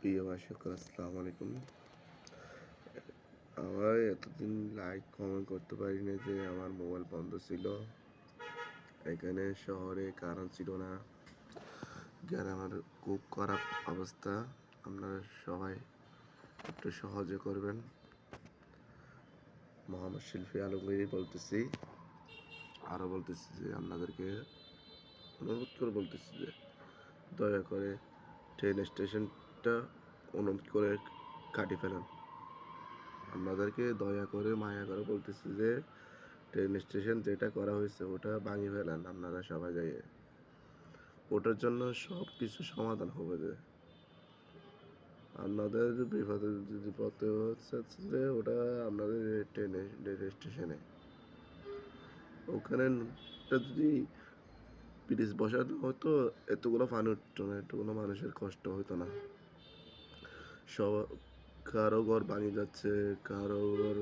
প্রিয় দর্শক আসসালামু আলাইকুম। আমার এতদিন লাইক কমেন্ট করতে পারিনি যে আমার মোবাইল বন্ধ ছিল। এখানে শহরে কারেন্ট ছিল না, আমার খুব খারাপ অবস্থা। আপনারা সবাই একটু সহজে করবেন। মোহাম্মদ শিল্পী আলমগীর বলতেছি। আরও বলতেছি যে আপনাদেরকে অনুরোধ করে বলতেছি যে দয়া করে ট্রেন স্টেশনটা অনুরোধ করে কাটি ফেলেন। আপনাদেরকে দয়া করে মায়া করে বলতেছি যে ট্রেন স্টেশন যেটা করা হয়েছে ওটা ভাঙিয়ে ফেলেন। আপনারা সবাই যাইয়ে ওটার জন্য সব কিছু সমাধান হবে। যে আপনাদের বিপদে হচ্ছে যে ওটা আপনাদের ট্রেনে স্টেশনে ওখানে যদি ব্রিজ বসানো হতো এতগুলো পানি উঠতো না, এতগুলো মানুষের কষ্ট হতো না। সব কারো ঘর ভাঙে যাচ্ছে, কারো ঘর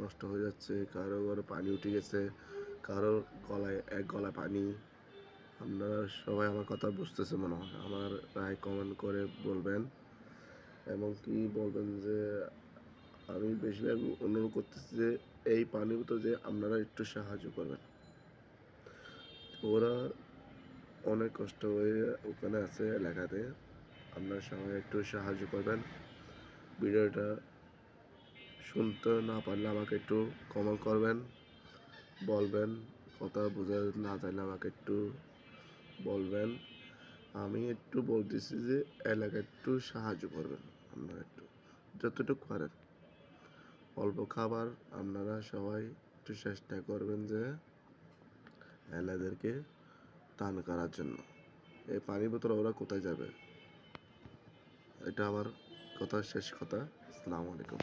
নষ্ট হয়ে যাচ্ছে, কারো ঘরে পানি উঠে গেছে, কারো গলায় এক গলা পানি। আপনারা সবাই আমার কথা বুঝতেছে মনে হয়। আমার রায় কমেন্ট করে বলবেন এবং কি বলবেন যে আমি বেশিরভাগ অনুরোধ করতেছি যে এই পানির তো যে আপনারা একটু সাহায্য করবেন। ওরা অনেক কষ্ট হয়ে ওখানে আছে এলাকাতে। আপনারা সবাই একটু সাহায্য করবেন। ভিডিওটা শুনতে না পারলে আমাকে একটু কমেন্ট করবেন, বলবেন। কথা বোঝা না চাইলে আমাকে একটু বলবেন। আমি একটু বলতেছি যে এলাকা একটু সাহায্য করবেন। আপনারা একটু যতটুকু পারেন অল্প খাবার আপনারা সবাই একটু চেষ্টা করবেন যে এলাকাদেরকে দান করার জন্য। এই পানি বোতল ওরা কোথায় যাবে? এটা আমার কথা, শেষ কথা। আসসালামু আলাইকুম।